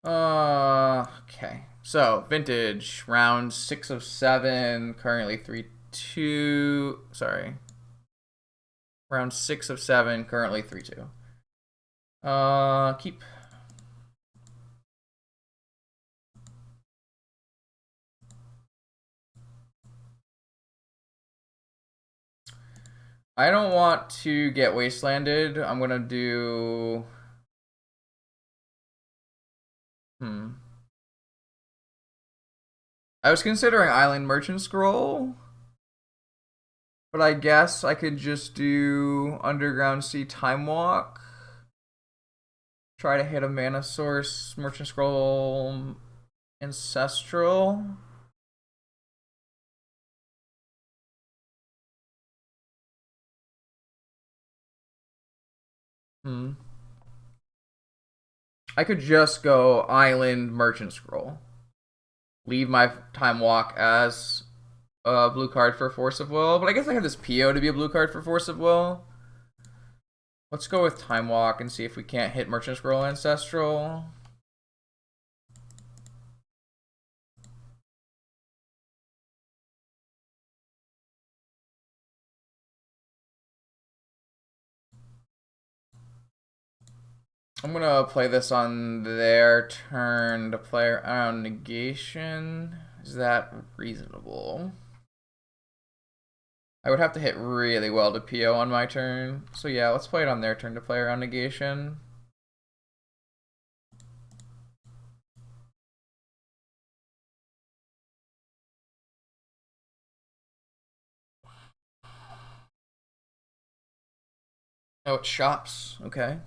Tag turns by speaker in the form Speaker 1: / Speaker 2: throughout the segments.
Speaker 1: Okay. So, vintage, round 6 of 7, currently 3-2. Sorry. Round 6 of 7, currently 3-2. Keep. I don't want to get wastelanded. I'm gonna do. Hmm. I was considering Island Merchant Scroll, but I guess I could just do Underground Sea Time Walk. Try to hit a mana source, Merchant Scroll, Ancestral. Hmm. I could just go Island Merchant Scroll. Leave my Time Walk as a blue card for Force of Will, but I guess I have this PO to be a blue card for Force of Will. Let's go with Time Walk and see if we can't hit Merchant Scroll Ancestral. I'm gonna play this on their turn to play around negation. Is that reasonable? I would have to hit really well to PO on my turn. So yeah, let's play it on their turn to play around negation. Oh, it's shops. Okay.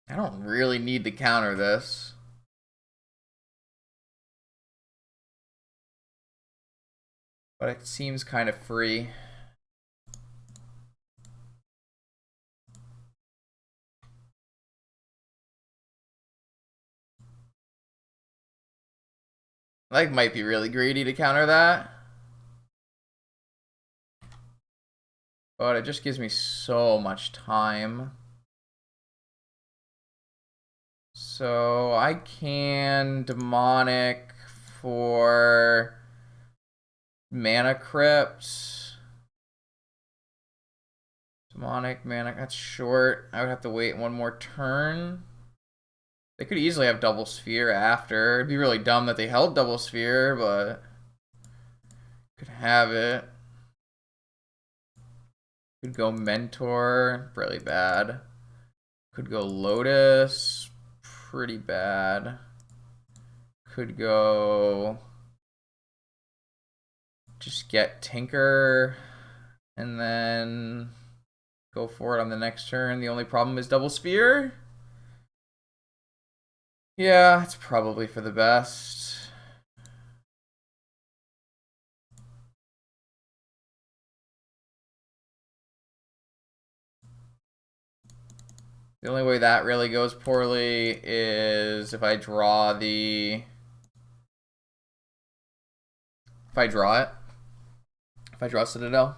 Speaker 1: I don't really need to counter this. But it seems kind of free. Like, might be really greedy to counter that. But it just gives me so much time. So I can demonic for mana crypt. Demonic mana, that's short. I would have to wait one more turn. They could easily have double sphere after. It'd be really dumb that they held double sphere, but could have it. Could go mentor, really bad. Could go lotus, pretty bad. Could go just get tinker and then go for it on the next turn. The only problem is double sphere. Yeah, it's probably for the best. The only way that really goes poorly is if I draw the... If I draw it. If I draw Citadel.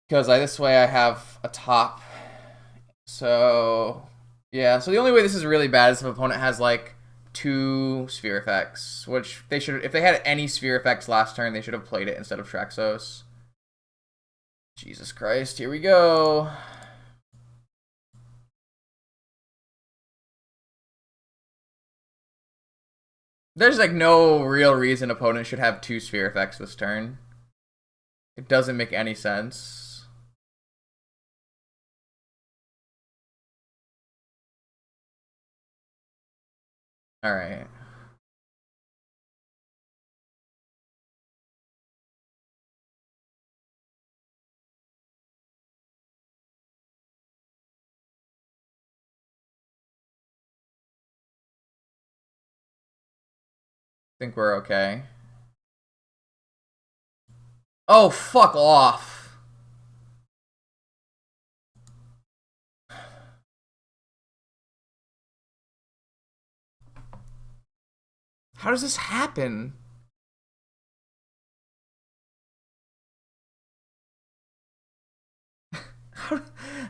Speaker 1: Because this way I have a top. So, yeah. So the only way this is really bad is if opponent has, like, 2 sphere effects. Which they should... If they had any sphere effects last turn, they should have played it instead of Traxos. Jesus Christ, here we go. There's like no real reason opponents should have 2 sphere effects this turn. It doesn't make any sense. Alright. Think we're okay. Oh, fuck off. How does this happen?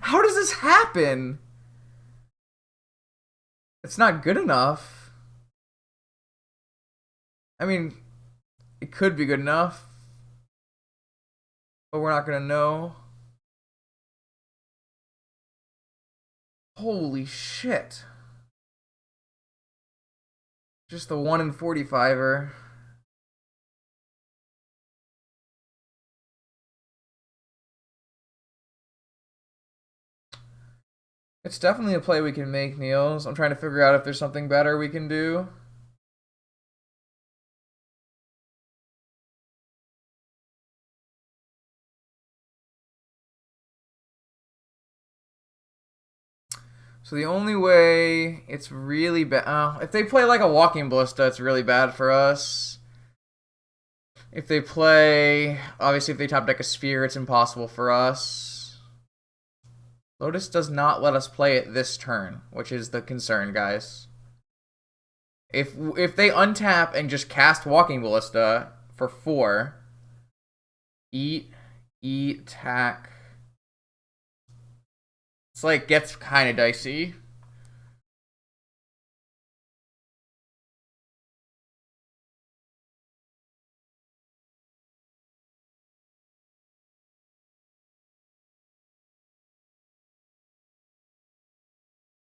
Speaker 1: how does this happen? It's not good enough. I mean, it could be good enough, but we're not gonna know. Holy shit. Just the 1 in 45er. It's definitely a play we can make, Niels. I'm trying to figure out if there's something better we can do. So the only way it's really bad... if they play like a Walking Ballista, it's really bad for us. If they play... Obviously, if they top deck a Sphere, it's impossible for us. Lotus does not let us play it this turn, which is the concern, guys. If they untap and just cast Walking Ballista for 4... Eat, attack... It's like, gets kind of dicey.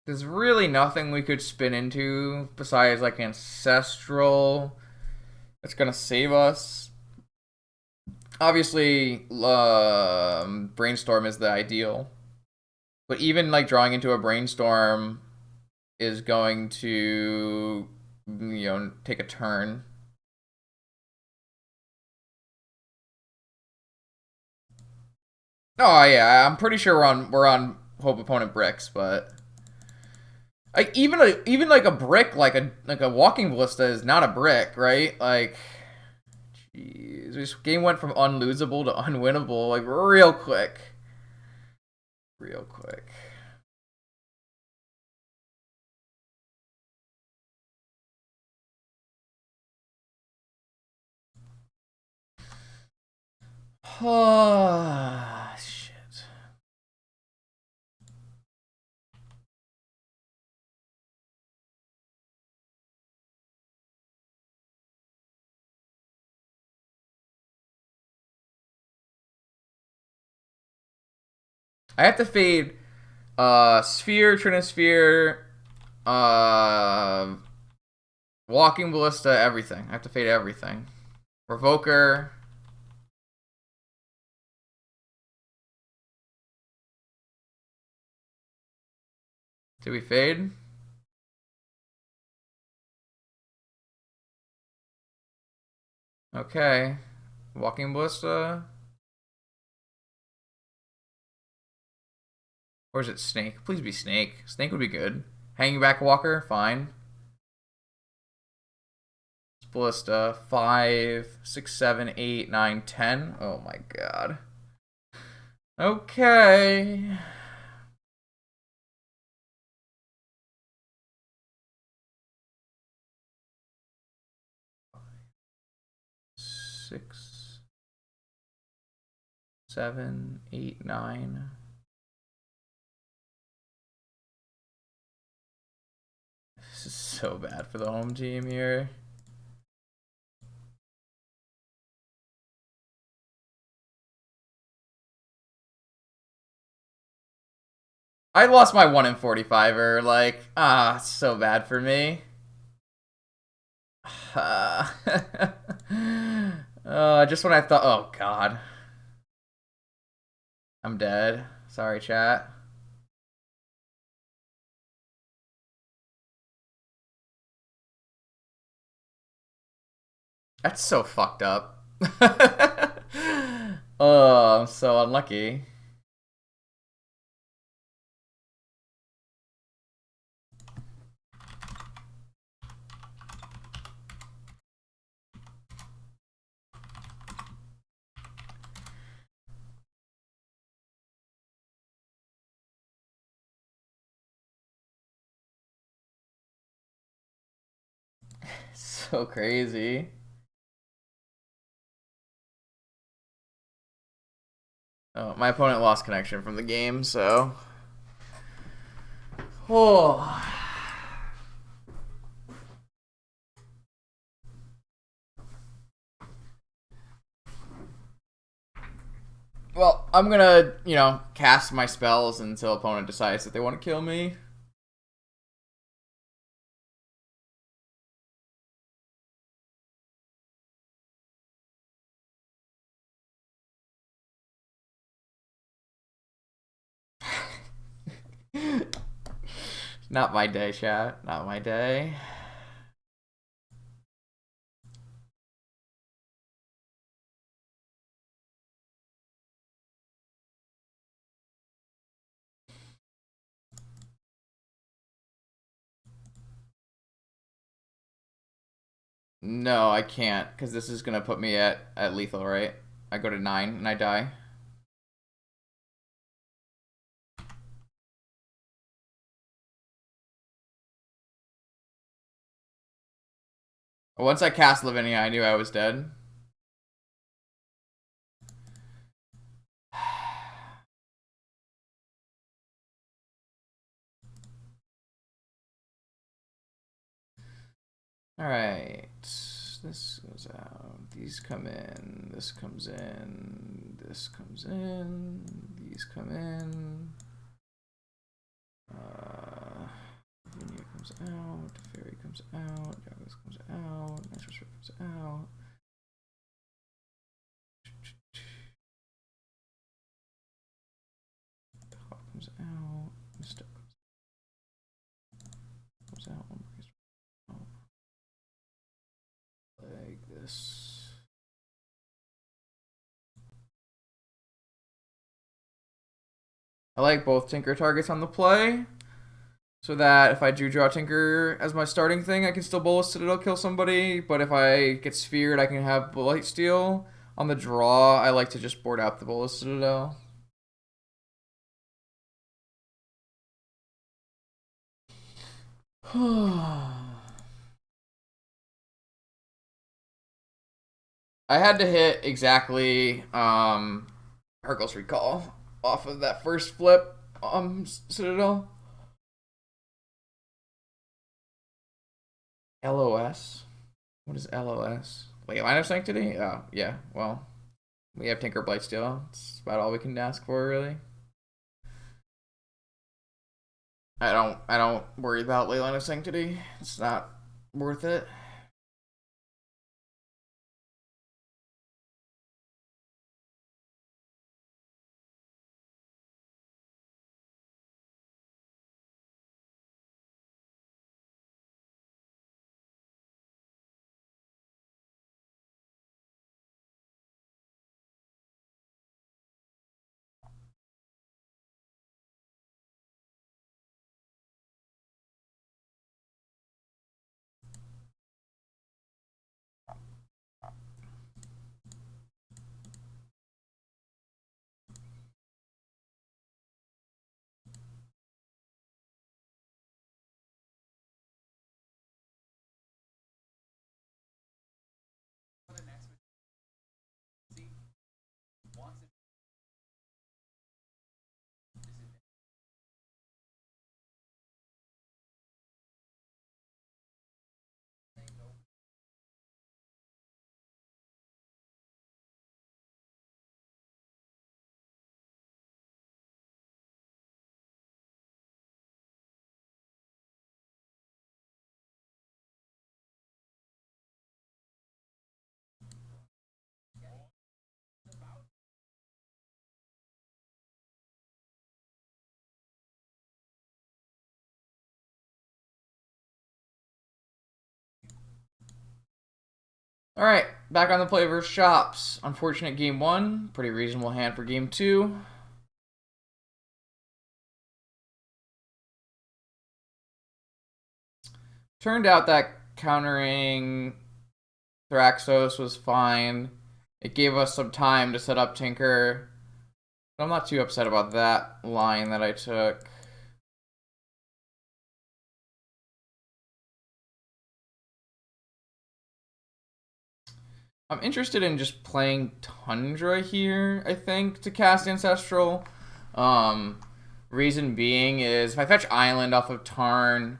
Speaker 1: There's really nothing we could spin into besides like Ancestral that's gonna save us. Obviously, Brainstorm is the ideal. But even like drawing into a Brainstorm is going to, take a turn. Oh yeah, I'm pretty sure we're on Hope Opponent Bricks, but like even like a brick, like a Walking Ballista is not a brick, right? Like, jeez, this game went from unlosable to unwinnable like real quick, real quick. Oh, shit. I have to fade Sphere, Trinisphere, Walking Ballista, everything. I have to fade everything. Revoker. Did we fade? Okay. Walking Ballista. Or is it Snake? Please be Snake. Snake would be good. Hanging Back Walker, fine. Ballista, 5, 6, 7, 8, 9, 10. Oh my god. Okay. Six, 7, 8, 9. This is so bad for the home team here. I lost my 1 in 45er. Like, so bad for me. Just when I thought, oh god. I'm dead. Sorry, chat. That's so fucked up. Oh, I'm so unlucky. So crazy. Oh, my opponent lost connection from the game, so. Oh. Well, I'm gonna, cast my spells until opponent decides that they want to kill me. Not my day, chat. Not my day. No, I can't, because this is gonna put me at lethal, right? I go to 9 and I die. Once I cast Lavinia, I knew I was dead. Alright. This goes out. These come in. This comes in. This comes in. These come in. Lavinia comes out. Fairy comes out. Jarvis comes out. Natural Strip comes out. Hawk comes out. Mystic comes out. Like this. I like both Tinker targets on the play, so that if I do draw Tinker as my starting thing, I can still Bolas Citadel kill somebody, but if I get Sphered, I can have Blightsteel. On the draw, I like to just board out the Bolas Citadel. I had to hit exactly Hercules Recall off of that first flip Citadel. LOS? What is LOS? Wait, Line of Sanctity? Oh, yeah, well, we have Tinker Blightsteel. It's about all we can ask for, really. I don't worry about Line of Sanctity. It's not worth it. All right, back on the play versus Shops. Unfortunate game 1. Pretty reasonable hand for game 2. Turned out that countering Thraxos was fine. It gave us some time to set up Tinker. But I'm not too upset about that line that I took. I'm interested in just playing Tundra here, I think, to cast Ancestral. Um, reason being is if I fetch Island off of Tarn,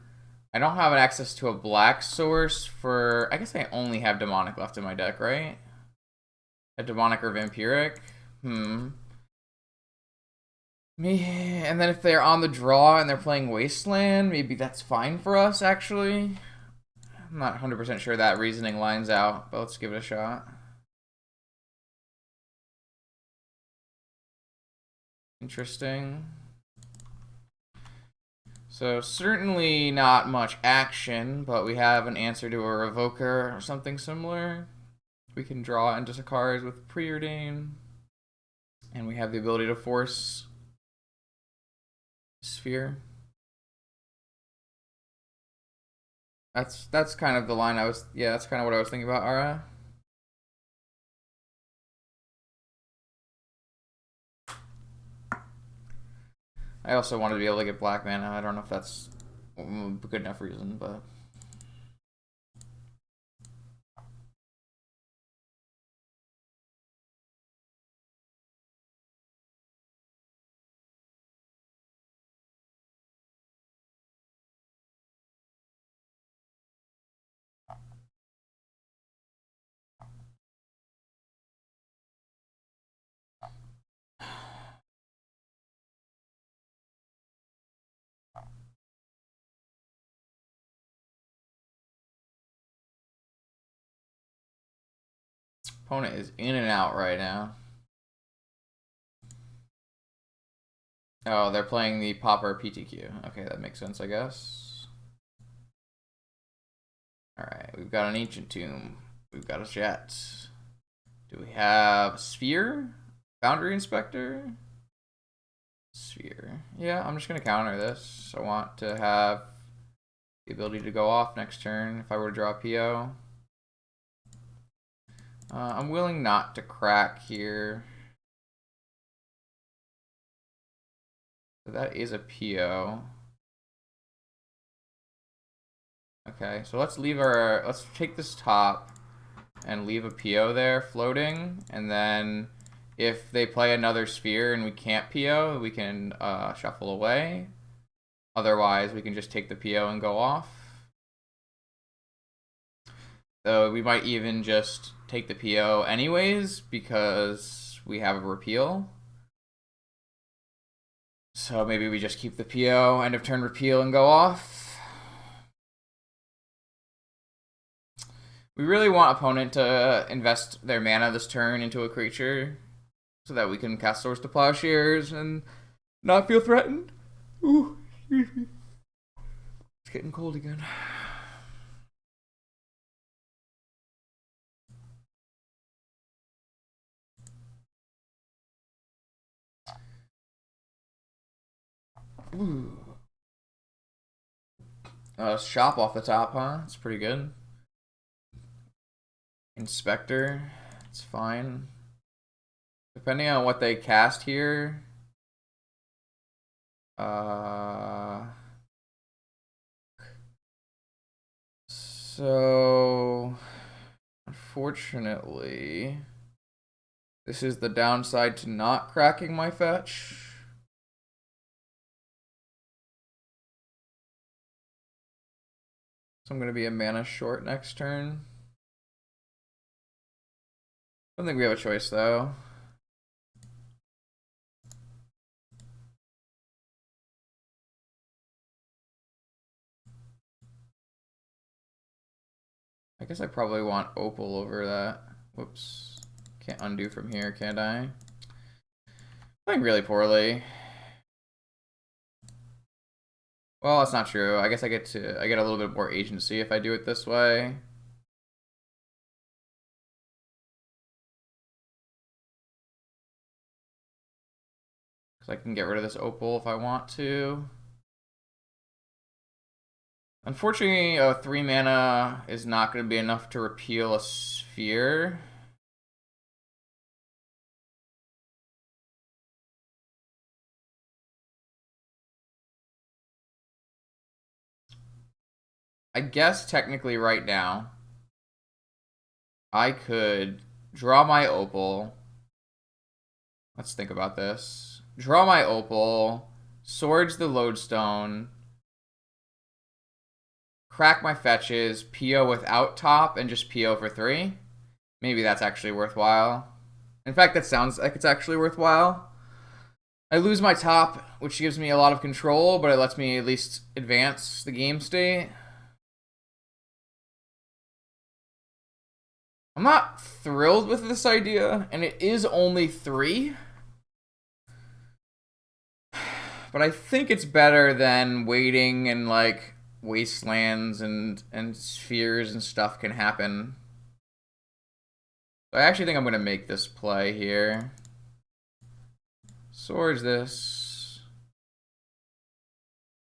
Speaker 1: I don't have access to a black source for... I guess I only have Demonic left in my deck, right? A Demonic or Vampiric? Me, and then if they're on the draw and they're playing Wasteland, maybe that's fine for us, actually. I'm not 100% sure that reasoning lines out, but let's give it a shot. Interesting. So certainly not much action, but we have an answer to a Revoker or something similar. We can draw into cards with Preordain. And we have the ability to force Sphere. That's kind of the line I was... Yeah, that's kind of what I was thinking about, Ara. I also wanted to be able to get black mana. I don't know if that's a good enough reason, but... Opponent is in and out right now. Oh, they're playing the Pauper PTQ. Okay, that makes sense, I guess. Alright, we've got an Ancient Tomb. We've got a Jet. Do we have Sphere? Boundary Inspector? Sphere. Yeah, I'm just going to counter this. I want to have the ability to go off next turn if I were to draw a PO. I'm willing not to crack here. So that is a PO. Okay, so let's take this top and leave a PO there floating, and then if they play another Sphere and we can't PO, we can shuffle away. Otherwise, we can just take the PO and go off. Though we might even just take the PO anyways because we have a repeal. So maybe we just keep the PO, end of turn repeal, and go off. We really want opponent to invest their mana this turn into a creature so that we can cast Swords to Plowshares and not feel threatened. Ooh, excuse me. It's getting cold again. Ooh. Shop off the top, huh? It's pretty good. Inspector, it's fine. Depending on what they cast here. So unfortunately, this is the downside to not cracking my fetch. So I'm going to be a mana short next turn. I don't think we have a choice, though. I guess I probably want Opal over that. Whoops. Can't undo from here, can't I? Playing really poorly. Well, that's not true. I guess I get a little bit more agency if I do it this way. Because I can get rid of this Opal if I want to. Unfortunately, 3 mana is not going to be enough to repeal a Sphere. I guess technically right now, I could draw my opal. Let's think about this. Draw my opal, swords the lodestone, crack my fetches, PO without top, and just PO for 3. Maybe that's actually worthwhile. In fact, that sounds like it's actually worthwhile. I lose my top, which gives me a lot of control, but it lets me at least advance the game state. I'm not thrilled with this idea, and it is only 3. But I think it's better than waiting and like wastelands and spheres and stuff can happen. So I actually think I'm gonna make this play here. Swords this.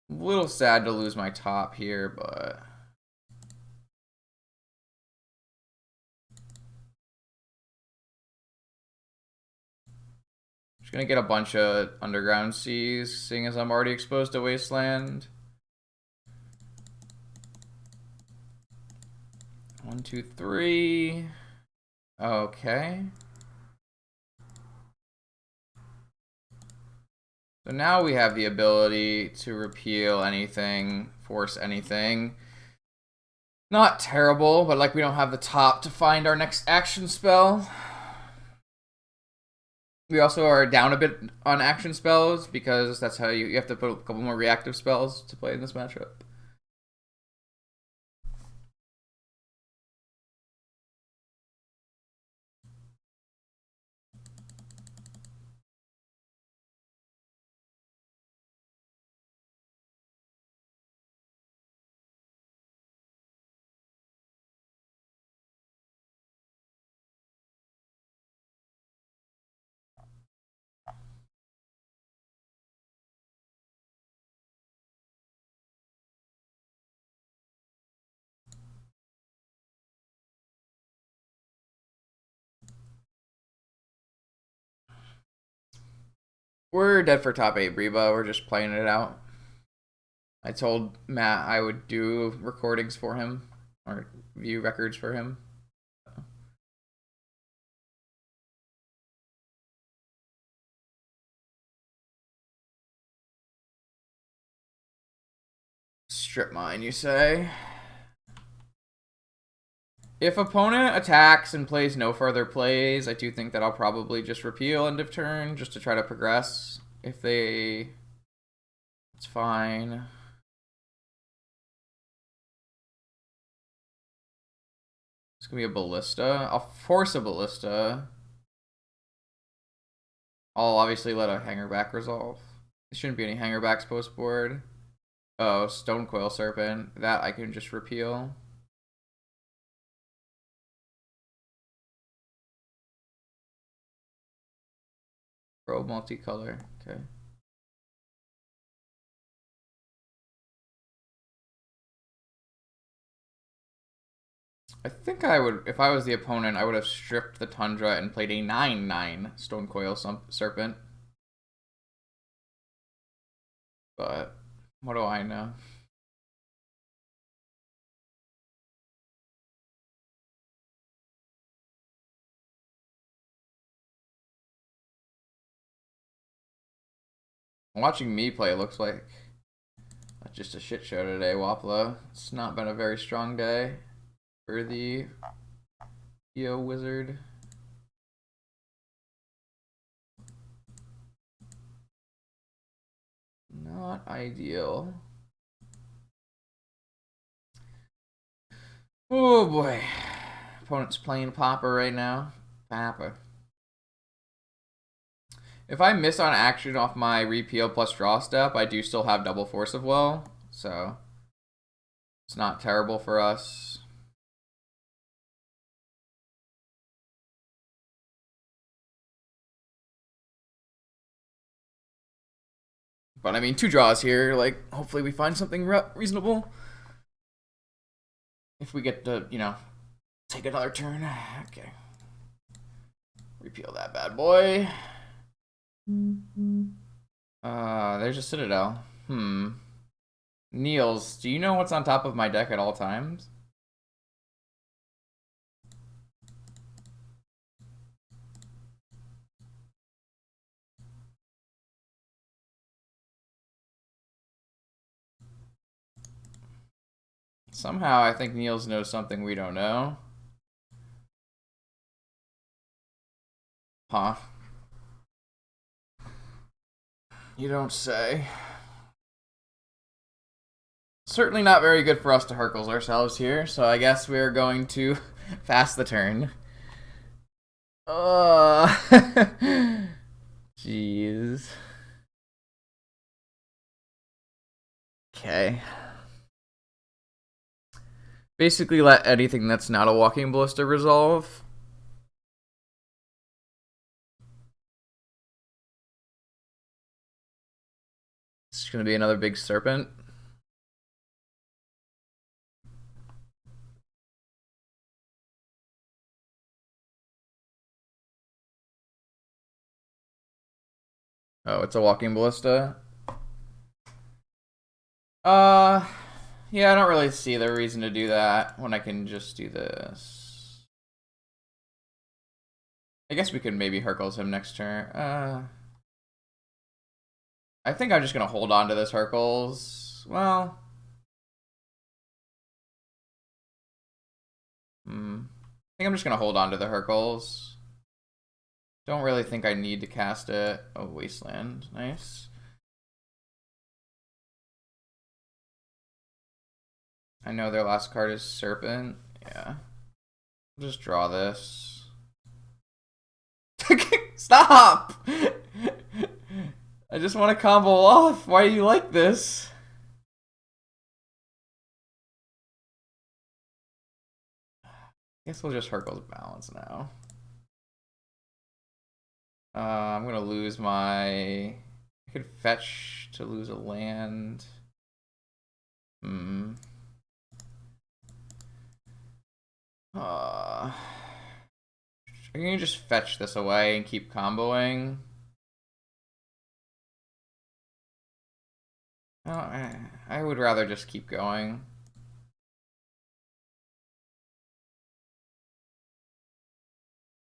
Speaker 1: A little sad to lose my top here, but just gonna get a bunch of underground seas, seeing as I'm already exposed to wasteland. 1, 2, 3. Okay. So now we have the ability to repeal anything, force anything. Not terrible, but like we don't have the top to find our next action spell. We also are down a bit on action spells because that's how you have to put a couple more reactive spells to play in this matchup. We're dead for top 8, Reba. We're just playing it out. I told Matt I would do recordings for him, or view records for him. Strip mine, you say? If opponent attacks and plays no further plays, I do think that I'll probably just repeal end of turn just to try to progress. If they... It's fine. It's gonna be a ballista. I'll force a ballista. I'll obviously let a hanger back resolve. There shouldn't be any hanger backs post board. Oh, Stone Coil Serpent. That I can just repeal. Probe multicolor. Okay. I think I would, if I was the opponent, I would have stripped the Tundra and played a 9/9 Stone Coil Serpent. But what do I know? Watching me play looks like just a shit show today, Wapla. It's not been a very strong day for the EO Wizard. Not ideal. Oh boy. Opponent's playing Papa right now. Papa. If I miss on action off my repeal plus draw step, I do still have double force of will, so it's not terrible for us. But I mean, 2 draws here, like, hopefully we find something reasonable. If we get to, you know, take another turn. Okay. Repeal that bad boy. There's a Citadel. Niels, do you know what's on top of my deck at all times? Somehow I think Niels knows something we don't know. Huh. You don't say. Certainly not very good for us to Hercules ourselves here, so I guess we're going to pass the turn. Jeez. Okay. Basically let anything that's not a walking ballista resolve. It's gonna be another big serpent. Oh, it's a walking ballista. Uh, yeah, I don't really see the reason to do that when I can just do this. I guess we could maybe Hercules him next turn. I think I'm just gonna hold on to this Hercules. Well, I think I'm just gonna hold on to the Hercules. Don't really think I need to cast it. Oh, Wasteland, nice. I know their last card is Serpent. Yeah. I'll just draw this. Stop! I just want to combo off. Why do you like this? Guess we'll just Hercules balance now. I'm gonna lose my. I could fetch to lose a land. I can just fetch this away and keep comboing. Oh, I would rather just keep going.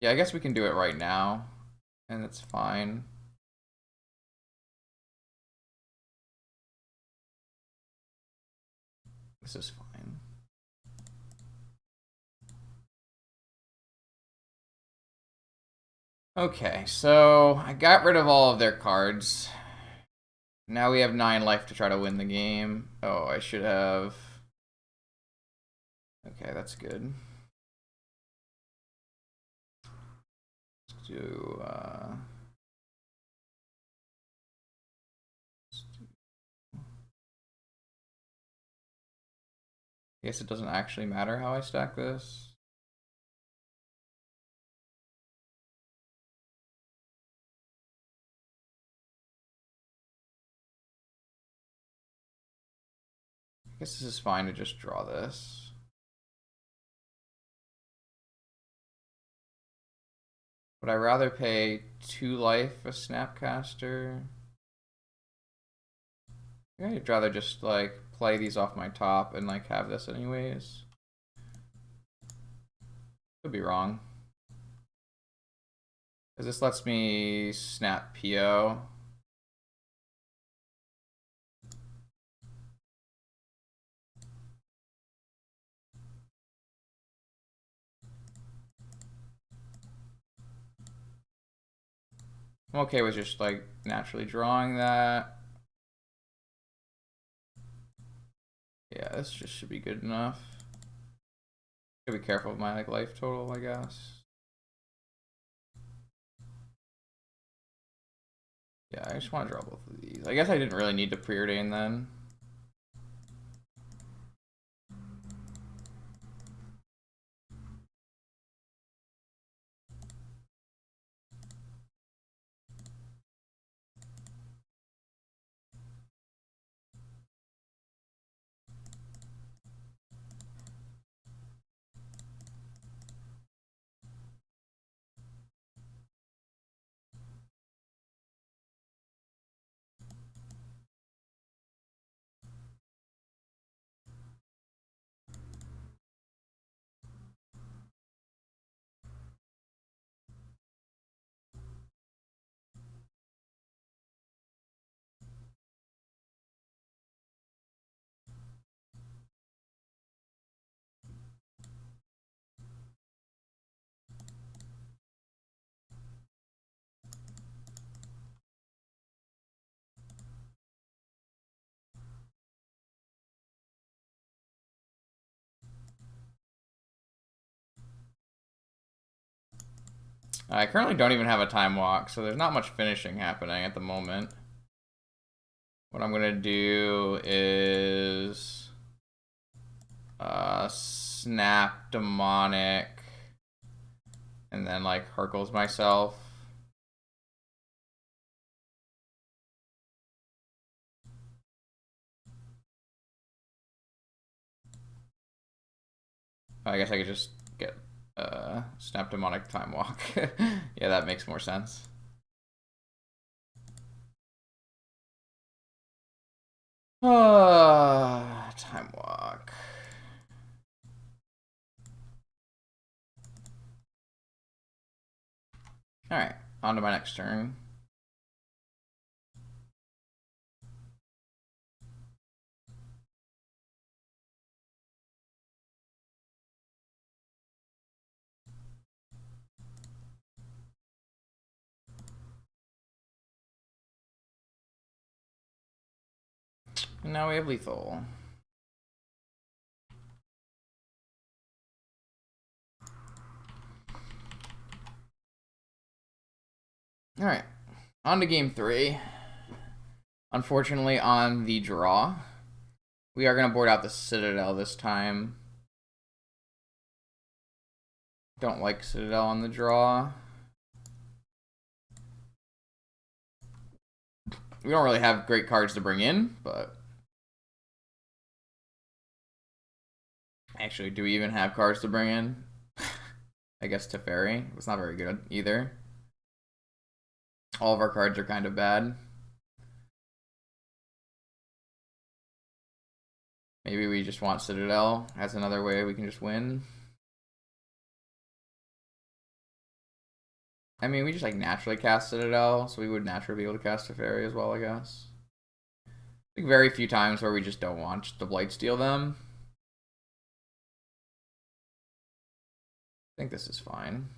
Speaker 1: Yeah, I guess we can do it right now, and it's fine. This is fine. Okay, so I got rid of all of their cards. Now we have 9 life to try to win the game. Oh, I should have... Okay, that's good. Let's do... I guess it doesn't actually matter how I stack this. I guess this is fine to just draw this. Would I rather pay 2 life a Snapcaster? I'd rather just like play these off my top and like have this anyways. Could be wrong. Because this lets me snap PO. I'm okay with just like naturally drawing that. Yeah, this just should be good enough. Gotta be careful with my like life total, I guess. Yeah, I just want to draw both of these. I guess I didn't really need to preordain then. I currently don't even have a time walk, so there's not much finishing happening at the moment. What I'm gonna do is snap demonic, and then like Hercules myself. I guess I could just get snap demonic time walk. Yeah, that makes more sense. Time walk. Alright, on to my next turn. And now we have lethal. Alright, on to game 3. Unfortunately, on the draw, we are going to board out the Citadel this time. Don't like Citadel on the draw. We don't really have great cards to bring in, but... Actually, do we even have cards to bring in? I guess Teferi was not very good either. All of our cards are kind of bad. Maybe we just want Citadel as another way we can just win. I mean, we just like naturally cast Citadel, so we would naturally be able to cast Teferi as well, I guess. I think very few times where we just don't want to Blightsteel them. I think this is fine.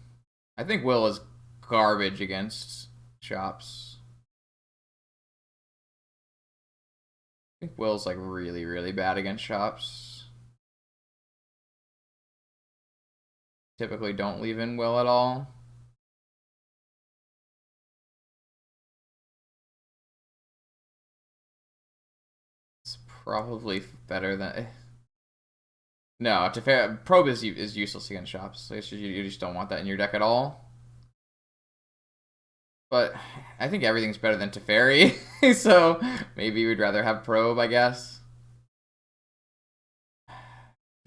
Speaker 1: I think Will is garbage against shops. I think Will's like really, really bad against shops. Typically don't leave in Will at all. It's probably better than... No, Probe is useless against shops. You just don't want that in your deck at all. But I think everything's better than Teferi, so maybe we'd rather have Probe, I guess.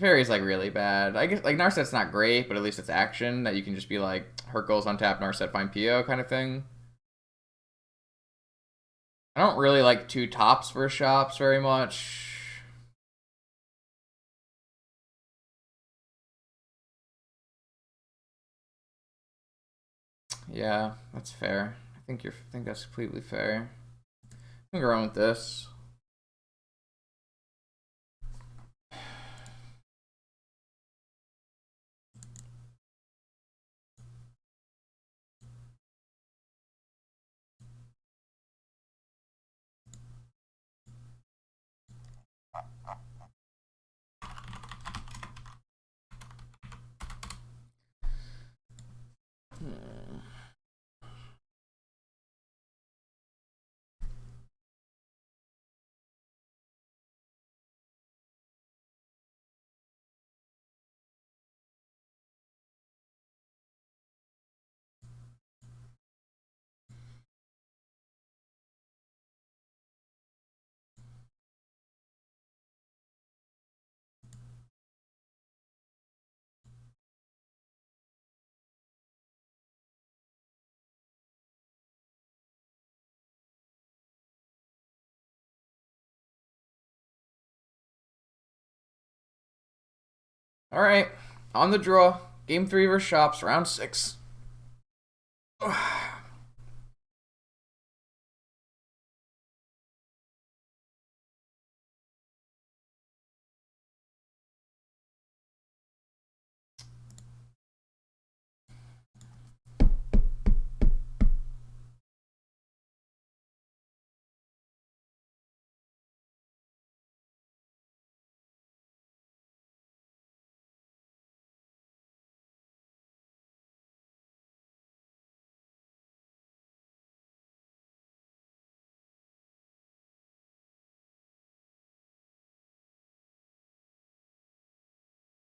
Speaker 1: Teferi's like really bad. I guess like Narset's not great, but at least it's action that you can just be like Hercules on tap, Narset, find PO kind of thing. I don't really like 2 tops for shops very much. Yeah, that's fair. I think that's completely fair. I'm gonna go with this. All right, on the draw. Game 3 versus shops, round 6.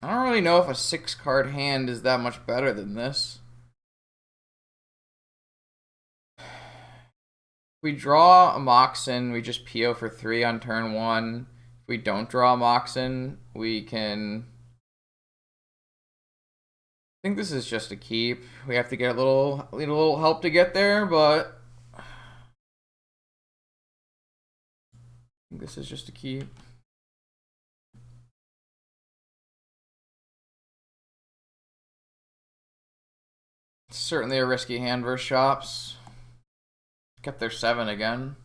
Speaker 1: I don't really know if a 6-card hand is that much better than this. If we draw a Moxen, we just PO for 3 on turn 1. If we don't draw a Moxen, we can... I think this is just a keep. We have to get a little help to get there, but... I think this is just a keep. Certainly a risky hand versus Shops. Kept their 7 again.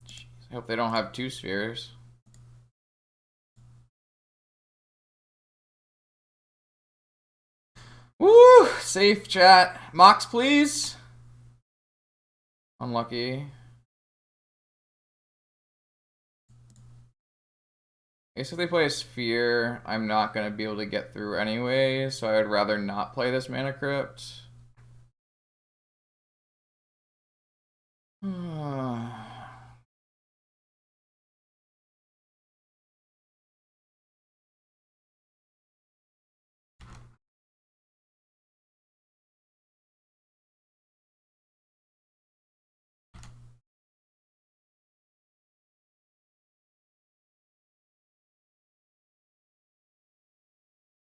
Speaker 1: Jeez, I hope they don't have 2 spheres. Woo! Safe chat. Mox, please. Unlucky. I guess if they play a sphere, I'm not going to be able to get through anyway, so I would rather not play this Mana Crypt.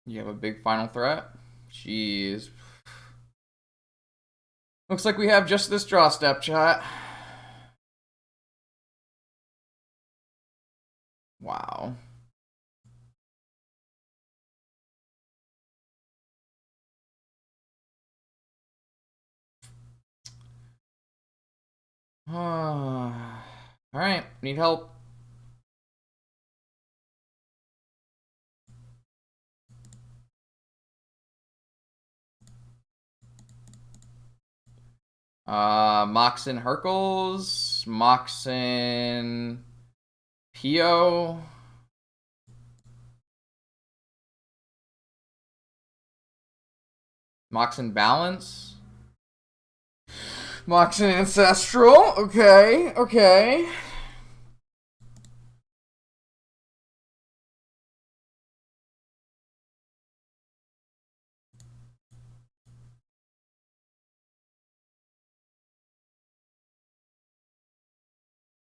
Speaker 1: You have a big final threat? Jeez. Looks like we have just this draw step, chat. Wow. Alright, need help. Moxen Hercules, Moxen Pio. Moxen Balance. Moxen Ancestral. Okay, okay.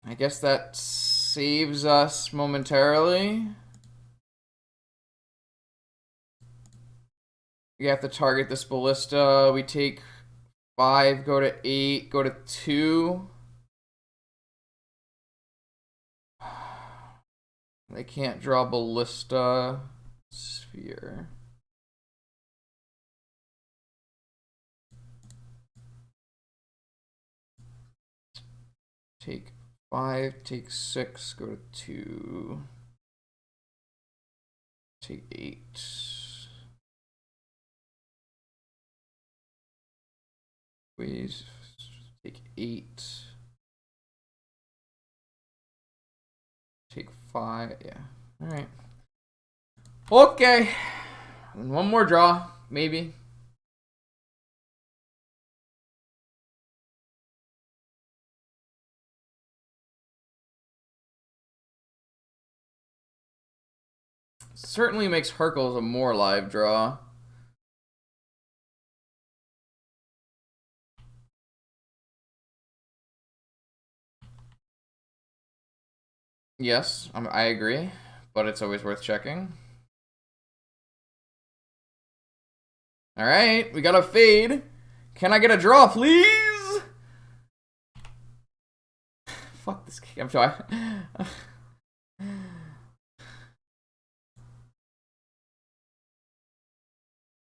Speaker 1: I guess that saves us momentarily. We have to target this ballista. We take 5, go to 8, go to 2. They can't draw ballista sphere. Take 5, take 6, go to 2. Take 8. Please take 8. Take 5. Yeah. Alright. Okay. One more draw, maybe. Certainly makes Hercules a more live draw. Yes, I agree, but it's always worth checking. All right, we got a fade. Can I get a draw, please? Fuck this game. I'm sorry.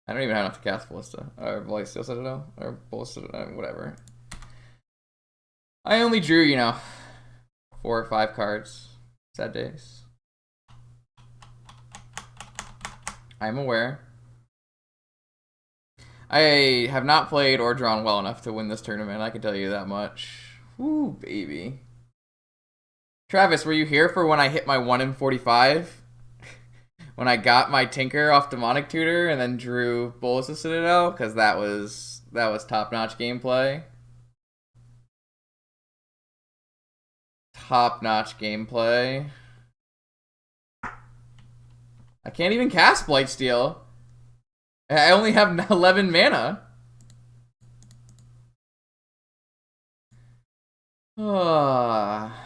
Speaker 1: I don't even have enough to cast Ballista. Or Ballista Citadel. Or Ballista, whatever. I only drew, you know, 4 or 5 cards. Sad days. I'm aware. I have not played or drawn well enough to win this tournament, I can tell you that much. Woo, baby. Travis, were you here for when I hit my 1 in 45? when I got my Tinker off Demonic Tutor and then drew Bolus of Citadel, because that was top-notch gameplay. Top-notch gameplay. I can't even cast Blightsteel. I only have 11 mana. Ah.